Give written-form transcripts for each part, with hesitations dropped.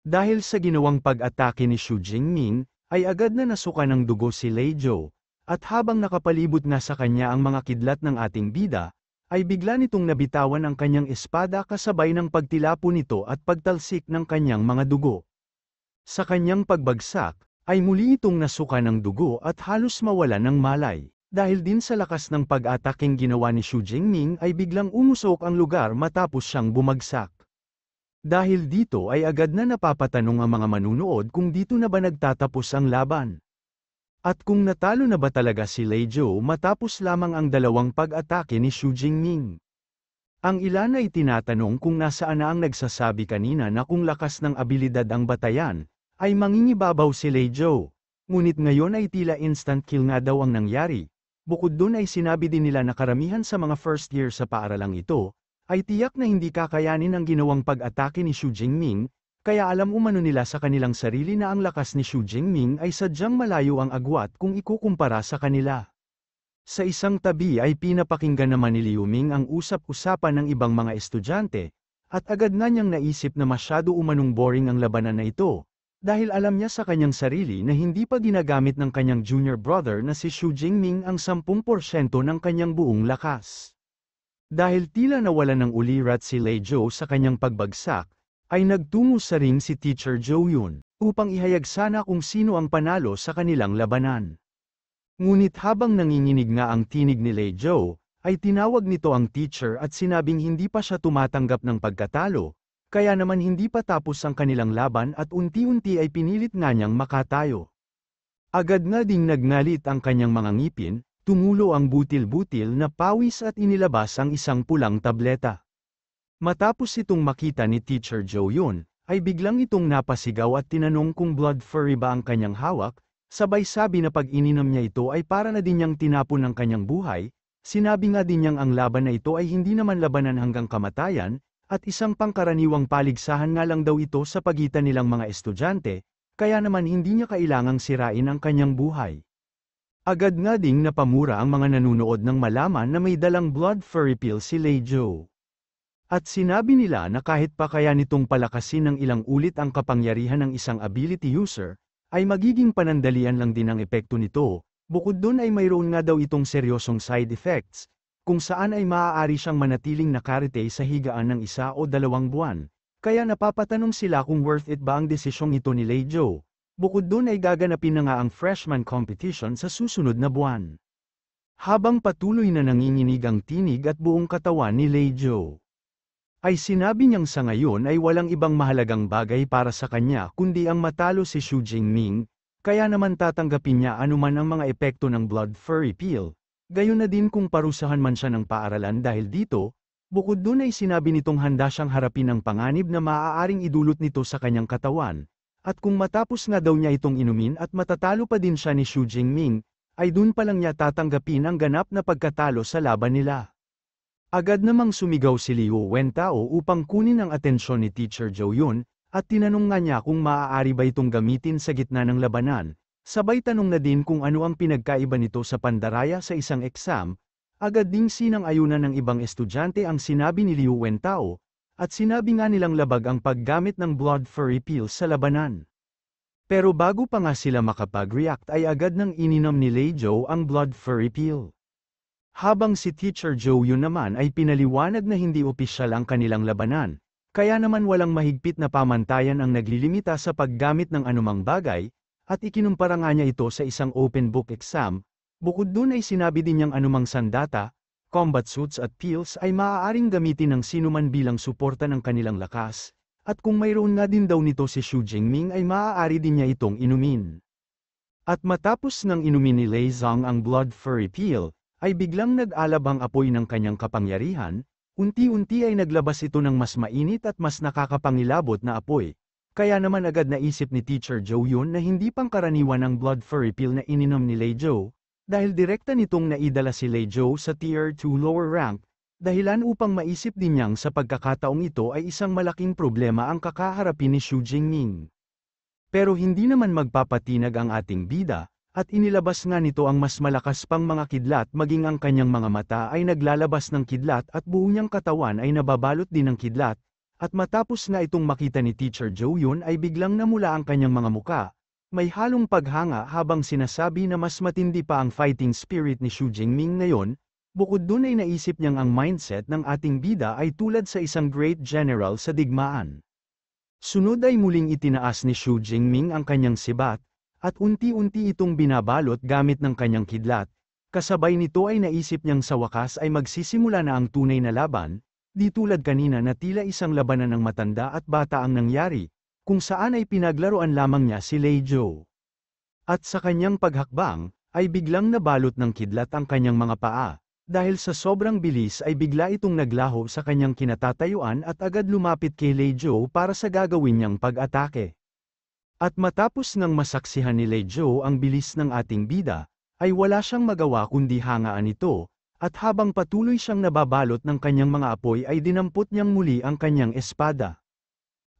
Dahil sa ginawang pag-atake ni Xu Jingming, ay agad na nasuka ng dugo si Lei Zhou, at habang nakapalibot nga sa kanya ang mga kidlat ng ating bida, ay bigla nitong nabitawan ang kanyang espada kasabay ng pagtilapo nito at pagtalsik ng kanyang mga dugo. Sa kanyang pagbagsak, ay muli itong nasuka ng dugo at halos mawala ng malay. Dahil din sa lakas ng pag-ataking ginawa ni Xu Jingming ay biglang umusok ang lugar matapos siyang bumagsak. Dahil dito ay agad na napapatanong ang mga manunood kung dito na ba nagtatapos ang laban. At kung natalo na ba talaga si Lei Zhou matapos lamang ang dalawang pag-atake ni Xu Jingming. Ang ilan ay tinatanong kung nasaan na ang nagsasabi kanina na kung lakas ng abilidad ang batayan, ay mangingibabaw si Lei Zhou. Ngunit ngayon ay tila instant kill nga daw ang nangyari. Bukod dun ay sinabi din nila na karamihan sa mga first year sa paaralang ito, ay tiyak na hindi kakayanin ang ginawang pag-atake ni Xu Jingming, kaya alam umano nila sa kanilang sarili na ang lakas ni Xu Jingming ay sadyang malayo ang agwat kung ikukumpara sa kanila. Sa isang tabi ay pinapakinggan naman ni Liu Ming ang usap-usapan ng ibang mga estudyante, at agad na niyang naisip na masyado umanong boring ang labanan na ito, dahil alam niya sa kanyang sarili na hindi pa ginagamit ng kanyang junior brother na si Xu Jingming ang 10% ng kanyang buong lakas. Dahil tila nawalan ng ulirat si Lei Zhou sa kanyang pagbagsak, ay nagtungo sa ring si Teacher Zhou Yun, upang ihayag sana kung sino ang panalo sa kanilang labanan. Ngunit habang nanginginig nga ang tinig ni Lei Zhou, ay tinawag nito ang teacher at sinabing hindi pa siya tumatanggap ng pagkatalo, kaya naman hindi pa tapos ang kanilang laban at unti-unti ay pinilit nga niyang makatayo. Agad nga ding nagngalit ang kanyang mga ngipin, tumulo ang butil-butil na pawis at inilabas ang isang pulang tableta. Matapos itong makita ni Teacher Zhou Yun, ay biglang itong napasigaw at tinanong kung blood furry ba ang kanyang hawak, sabay sabi na pag ininom niya ito ay para na din niyang tinapon ang kanyang buhay, sinabi nga din niyang ang laban na ito ay hindi naman labanan hanggang kamatayan, at isang pangkaraniwang paligsahan nga lang daw ito sa pagitan nilang mga estudyante, kaya naman hindi niya kailangang sirain ang kanyang buhay. Agad nga ding napamura ang mga nanunood ng malaman na may dalang blood furry pill si Lei Zhou. At sinabi nila na kahit pa kaya nitong palakasin ng ilang ulit ang kapangyarihan ng isang ability user, ay magiging panandalian lang din ang epekto nito, bukod dun ay mayroon nga daw itong seryosong side effects, kung saan ay maaari siyang manatiling nakarite sa higaan ng 1 o 2 buwan, kaya napapatanong sila kung worth it ba ang desisyong ito ni Lei Zhou. Bukod dun ay gaganapin na nga ang freshman competition sa susunod na buwan. Habang patuloy na nanginginig ang tinig at buong katawan ni Lei Zhou, ay sinabi niyang sa ngayon ay walang ibang mahalagang bagay para sa kanya kundi ang matalo si Xu Jingming, kaya naman tatanggapin niya anuman ang mga epekto ng blood furry pill, gayon na din kung parusahan man siya ng paaralan dahil dito. Bukod dun ay sinabi nitong handa siyang harapin ang panganib na maaaring idulot nito sa kanyang katawan. At kung matapos nga daw niya itong inumin at matatalo pa din siya ni Xu Jingming, ay dun pa lang niya tatanggapin ang ganap na pagkatalo sa laban nila. Agad namang sumigaw si Liu Wentao upang kunin ang atensyon ni Teacher Zhou Yun, at tinanong nga niya kung maaari ba itong gamitin sa gitna ng labanan, sabay tanong na din kung ano ang pinagkaiba nito sa pandaraya sa isang exam. Agad ding sinang-ayunan ng ibang estudyante ang sinabi ni Liu Wentao, at sinabi nga nilang labag ang paggamit ng blood furry pills sa labanan. Pero bago pa nga sila makapag-react ay agad nang ininom ni Lei Zhou ang blood furry pill. Habang si Teacher Zhou Yun naman ay pinaliwanag na hindi opisyal ang kanilang labanan, kaya naman walang mahigpit na pamantayan ang naglilimita sa paggamit ng anumang bagay, at ikinumpara nga niya ito sa isang open book exam. Bukod dun ay sinabi din niyang anumang sandata, combat suits at pills ay maaaring gamitin ng sinuman bilang suporta ng kanilang lakas, at kung mayroon nga din daw nito si Xu Jingming ay maaari din niya itong inumin. At matapos ngang inumin ni Lei Zhang ang blood furry pill, ay biglang nag-alab ang apoy ng kanyang kapangyarihan, unti-unti ay naglabas ito ng mas mainit at mas nakakapangilabot na apoy, kaya naman agad naisip ni Teacher Zhou Yun na hindi pangkaraniwan ang blood furry pill na ininom ni Lei Zhou, dahil direkta nitong naidala si Lei Zhou sa Tier 2 lower rank, dahilan upang maisip din niyang sa pagkakataong ito ay isang malaking problema ang kakaharapin ni Xu Jingming. Pero hindi naman magpapatinag ang ating bida, at inilabas nga nito ang mas malakas pang mga kidlat maging ang kanyang mga mata ay naglalabas ng kidlat at buo niyang katawan ay nababalot din ng kidlat, at matapos nga itong makita ni Teacher Jo-yun ay biglang namula ang kanyang mga muka, may halong paghanga habang sinasabi na mas matindi pa ang fighting spirit ni Xu Jingming ngayon, bukod dun ay naisip niyang ang mindset ng ating bida ay tulad sa isang great general sa digmaan. Sunod ay muling itinaas ni Xu Jingming ang kanyang sibat, at unti-unti itong binabalot gamit ng kanyang kidlat, kasabay nito ay naisip niyang sa wakas ay magsisimula na ang tunay na laban, di tulad kanina na tila isang labanan ng matanda at bata ang nangyari, kung saan ay pinaglaruan lamang niya si Lei Zhou. At sa kanyang paghakbang, ay biglang nabalot ng kidlat ang kanyang mga paa, dahil sa sobrang bilis ay bigla itong naglaho sa kanyang kinatatayuan at agad lumapit kay Lei Zhou para sa gagawin niyang pag-atake. At matapos ngang masaksihan ni Lei Zhou ang bilis ng ating bida, ay wala siyang magawa kundi hangaan ito, at habang patuloy siyang nababalot ng kanyang mga apoy ay dinampot niyang muli ang kanyang espada.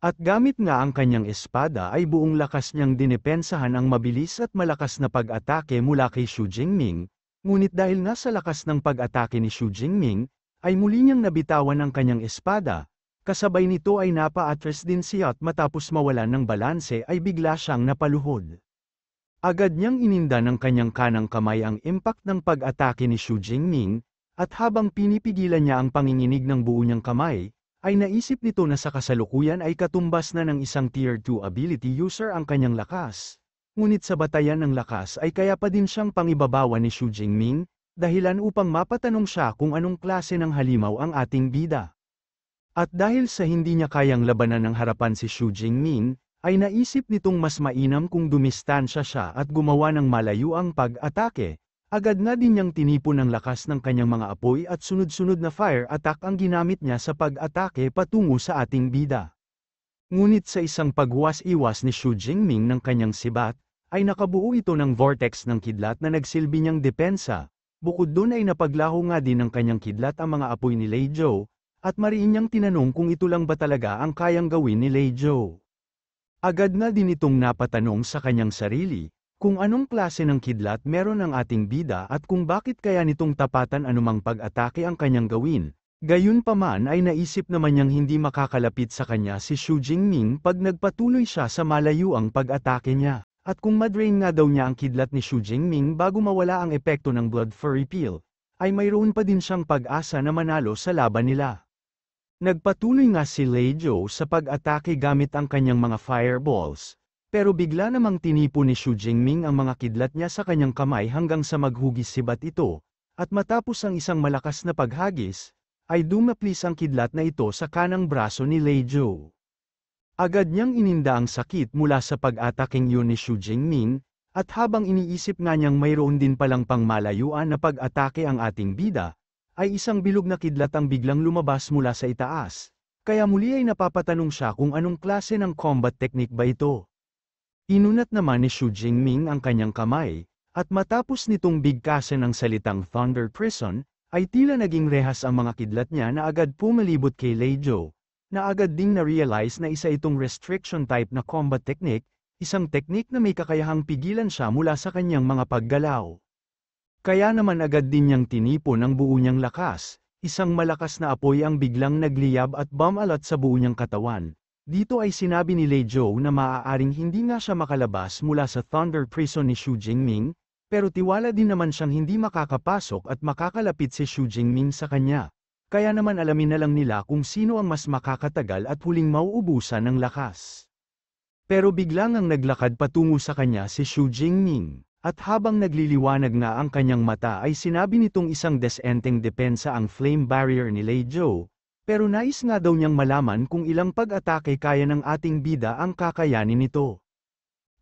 At gamit nga ang kanyang espada ay buong lakas niyang dinepensahan ang mabilis at malakas na pag-atake mula kay Xu Jingming, ngunit dahil nga sa lakas ng pag-atake ni Xu Jingming, ay muli niyang nabitawan ang kanyang espada, kasabay nito ay napa-atras din siya at matapos mawalan ng balanse ay bigla siyang napaluhod. Agad niyang ininda ng kanyang kanang kamay ang impact ng pag-atake ni Xu Jingming, at habang pinipigilan niya ang panginginig ng buo niyang kamay, ay naisip nito na sa kasalukuyan ay katumbas na ng isang Tier 2 ability user ang kanyang lakas. Ngunit sa batayan ng lakas ay kaya pa din siyang pangibabawan ni Xu Jingming, dahilan upang mapatanong siya kung anong klase ng halimaw ang ating bida. At dahil sa hindi niya kayang labanan ng harapan si Xu Jingming, ay naisip nitong mas mainam kung dumistansya siya at gumawa ng malayuang pag-atake, agad nga din niyang tinipon ang lakas ng kanyang mga apoy at sunod-sunod na fire attack ang ginamit niya sa pag-atake patungo sa ating bida. Ngunit sa isang pagwas-iwas ni Xu Jingming ng kanyang sibat, ay nakabuo ito ng vortex ng kidlat na nagsilbi niyang depensa, bukod dun ay napaglaho nga din ng kanyang kidlat ang mga apoy ni Lei Zhou, at mariin niyang tinanong kung ito lang ba talaga ang kayang gawin ni Lei Zhou. Agad nga din itong napatanong sa kanyang sarili, kung anong klase ng kidlat meron ang ating bida at kung bakit kaya nitong tapatan anumang pag-atake ang kanyang gawin. Gayunpaman ay naisip naman niyang hindi makakalapit sa kanya si Xu Jingming pag nagpatuloy siya sa malayuang pag-atake niya. At kung madrain nga daw niya ang kidlat ni Xu Jingming bago mawala ang epekto ng Blood Fury Peel, ay mayroon pa din siyang pag-asa na manalo sa laban nila. Nagpatuloy nga si Lei Zhou sa pag-atake gamit ang kanyang mga fireballs, pero bigla namang tinipon ni Xu Jingming ang mga kidlat niya sa kanyang kamay hanggang sa maghugis sibat ito, at matapos ang isang malakas na paghagis, ay dumaplis ang kidlat na ito sa kanang braso ni Lei Zhou. Agad niyang ininda ang sakit mula sa pag-ataking yun ni Xu Jingming, at habang iniisip nga niyang mayroon din palang pangmalayuan na pag-atake ang ating bida, ay isang bilog na kidlat ang biglang lumabas mula sa itaas, kaya muli ay napapatanong siya kung anong klase ng combat technique ba ito. Inunat naman ni Xu Jingming ang kanyang kamay, at matapos nitong bigkasan ng salitang Thunder Prison, ay tila naging rehas ang mga kidlat niya na agad pumalibot kay Lei Zhou, na agad ding na-realize na isa itong restriction type na combat technique, isang technique na may kakayahang pigilan siya mula sa kanyang mga paggalaw. Kaya naman agad din niyang tinipon ang buo niyang lakas, isang malakas na apoy ang biglang nagliyab at bumalat sa buo niyang katawan. Dito ay sinabi ni Lei Zhou na maaaring hindi nga siya makalabas mula sa Thunder Prison ni Xu Jingming, pero tiwala din naman siyang hindi makakapasok at makakalapit si Xu Jingming sa kanya. Kaya naman alamin na lang nila kung sino ang mas makakatagal at huling mauubusan ng lakas. Pero biglang ang naglakad patungo sa kanya si Xu Jingming. At habang nagliliwanag nga ang kanyang mata ay sinabi nitong isang desenteng depensa ang flame barrier ni Lei Zhou, pero nais nga daw niyang malaman kung ilang pag-atake kaya ng ating bida ang kakayanin nito.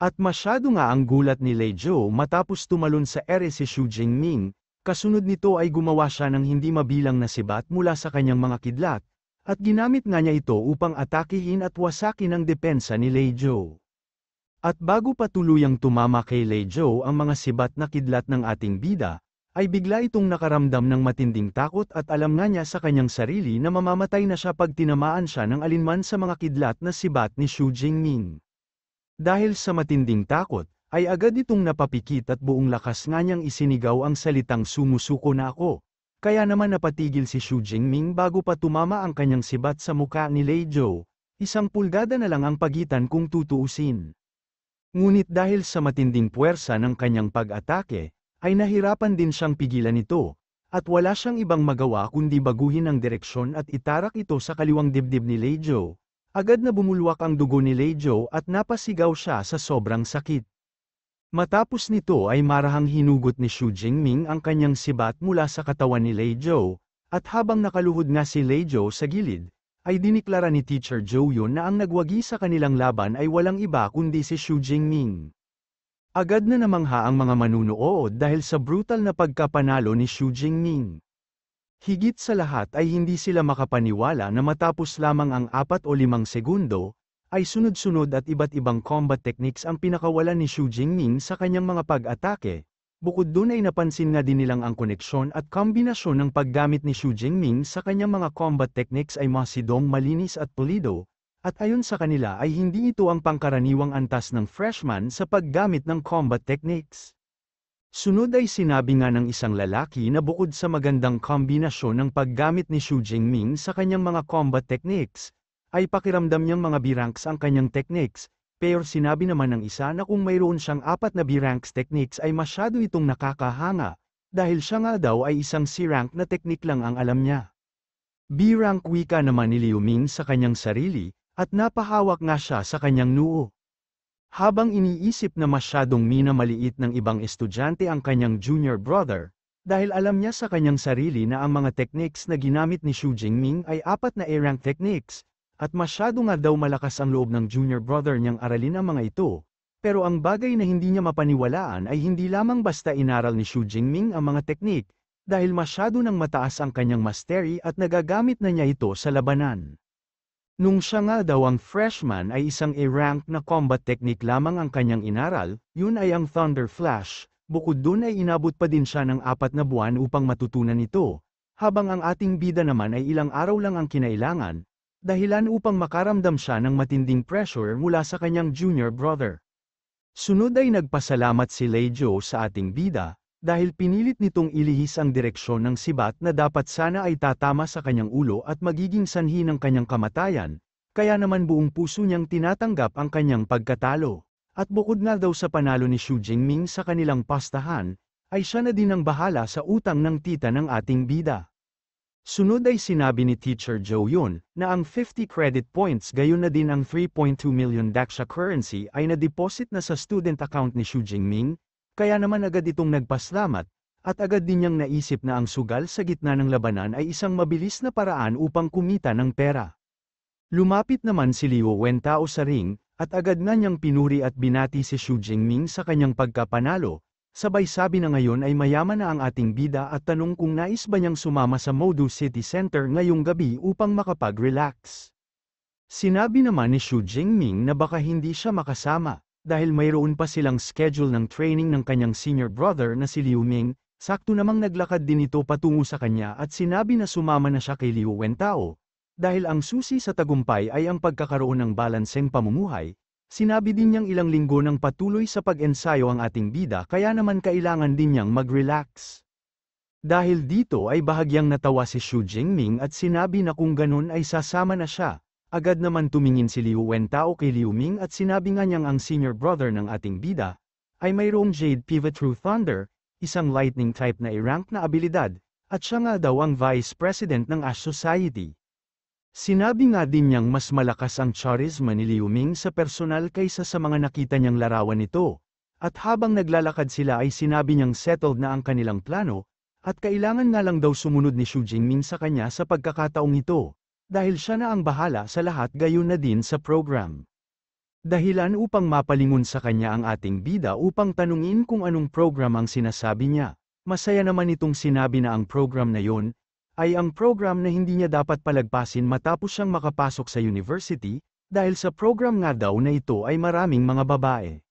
At masyado nga ang gulat ni Lei Zhou matapos tumalon sa ere si Xu Jingming, kasunod nito ay gumawa siya ng hindi mabilang na sibat mula sa kanyang mga kidlat, at ginamit nga niya ito upang atakihin at wasakin ang depensa ni Lei Zhou. At bago pa tuluyang tumama kay Lei Zhou ang mga sibat na kidlat ng ating bida, ay bigla itong nakaramdam ng matinding takot at alam nga niya sa kanyang sarili na mamamatay na siya pag tinamaan siya ng alinman sa mga kidlat na sibat ni Xu Jingming. Dahil sa matinding takot, ay agad itong napapikit at buong lakas nga niyang isinigaw ang salitang sumusuko na ako. Kaya naman napatigil si Xu Jingming bago pa tumama ang kanyang sibat sa muka ni Lei Zhou, 1 pulgada na lang ang pagitan kung tutuusin. Ngunit dahil sa matinding puwersa ng kanyang pag-atake, ay nahirapan din siyang pigilan ito, at wala siyang ibang magawa kundi baguhin ang direksyon at itarak ito sa kaliwang dibdib ni Lei Zhou. Agad na bumulwak ang dugo ni Lei Zhou at napasigaw siya sa sobrang sakit. Matapos nito ay marahang hinugot ni Xu Jingming ang kanyang sibat mula sa katawan ni Lei Zhou, at habang nakaluhod nga si Lei Zhou sa gilid, ay diniklara ni Teacher Zhou Yun na ang nagwagi sa kanilang laban ay walang iba kundi si Xu Jingming. Agad na namangha ang mga manunood dahil sa brutal na pagkapanalo ni Xu Jingming. Higit sa lahat ay hindi sila makapaniwala na matapos lamang ang 4 o 5 segundo, ay sunod-sunod at iba't ibang combat techniques ang pinakawalan ni Xu Jingming sa kanyang mga pag-atake. Bukod dun ay napansin nga din nilang ang koneksyon at kombinasyon ng paggamit ni Xu Jingming sa kanyang mga combat techniques ay masidong malinis at pulido, at ayon sa kanila ay hindi ito ang pangkaraniwang antas ng freshman sa paggamit ng combat techniques. Sunod ay sinabi nga ng isang lalaki na bukod sa magandang kombinasyon ng paggamit ni Xu Jingming sa kanyang mga combat techniques, ay pakiramdam niyang mga B-ranks ang kanyang techniques, pero sinabi naman ng isa na kung mayroon siyang 4 na B-ranks techniques ay masyado itong nakakahanga, dahil siya nga daw ay isang C-rank na technique lang ang alam niya. B-rank wika naman ni Liu Ming sa kanyang sarili, at napahawak nga siya sa kanyang noo. Habang iniisip na masyadong minamaliit ng ibang estudyante ang kanyang junior brother, dahil alam niya sa kanyang sarili na ang mga techniques na ginamit ni Xu Jingming ay 4 na A-rank techniques, at masyado nga daw malakas ang loob ng junior brother niyang aralin ang mga ito, pero ang bagay na hindi niya mapaniwalaan ay hindi lamang basta inaral ni Xu Jingming ang mga teknik, dahil masyado nang mataas ang kanyang mastery at nagagamit na niya ito sa labanan. Nung siya nga daw ang freshman ay isang A-rank na combat technique lamang ang kanyang inaral, yun ay ang Thunder Flash, bukod dun ay inabot pa din siya ng 4 na buwan upang matutunan ito, habang ang ating bida naman ay ilang araw lang ang kinailangan, dahilan upang makaramdam siya ng matinding pressure mula sa kanyang junior brother. Sunod ay nagpasalamat si Lei Zhou sa ating bida, dahil pinilit nitong ilihis ang direksyon ng sibat na dapat sana ay tatama sa kanyang ulo at magiging sanhi ng kanyang kamatayan, kaya naman buong puso niyang tinatanggap ang kanyang pagkatalo. At bukod nga daw sa panalo ni Xu Jingming sa kanilang pastahan, ay siya na din ang bahala sa utang ng tita ng ating bida. Sunod ay sinabi ni Teacher Zhou Yun, na ang 50 credit points gayon na din ang 3.2 million daksha currency ay na-deposit na sa student account ni Xu Jingming, kaya naman agad itong nagpasalamat, at agad din niyang naisip na ang sugal sa gitna ng labanan ay isang mabilis na paraan upang kumita ng pera. Lumapit naman si Liu Wentao sa ring, at agad nga niyang pinuri at binati si Xu Jingming sa kanyang pagkapanalo. Sabay sabi na ngayon ay mayaman na ang ating bida at tanong kung nais ba niyang sumama sa Modu City Center ngayong gabi upang makapag-relax. Sinabi naman ni Xu Jingming na baka hindi siya makasama, dahil mayroon pa silang schedule ng training ng kanyang senior brother na si Liu Ming, sakto namang naglakad din ito patungo sa kanya at sinabi na sumama na siya kay Liu Wentao, dahil ang susi sa tagumpay ay ang pagkakaroon ng balanseng pamumuhay. Sinabi din niyang ilang linggo ng patuloy sa pag-ensayo ang ating bida kaya naman kailangan din niyang mag-relax. Dahil dito ay bahagyang natawa si Xu Jingming at sinabi na kung ganun ay sasama na siya. Agad naman tumingin si Liu Wentao kay Liu Ming at sinabi nga niyang ang senior brother ng ating bida ay mayroong Jade Pivot True Thunder, isang lightning type na A-rank na abilidad, at siya nga daw ang vice president ng Ash Society. Sinabi nga din niyang mas malakas ang charisma ni Liu Ming sa personal kaysa sa mga nakita niyang larawan nito, at habang naglalakad sila ay sinabi niyang settled na ang kanilang plano, at kailangan nga lang daw sumunod ni Xu Jingming sa kanya sa pagkakataong ito, dahil siya na ang bahala sa lahat gayon na din sa program. Dahilan upang mapalingon sa kanya ang ating bida upang tanungin kung anong program ang sinasabi niya, masaya naman itong sinabi na ang program na yon ay ang program na hindi niya dapat palagpasin matapos siyang makapasok sa university, dahil sa program nga daw na ito ay maraming mga babae.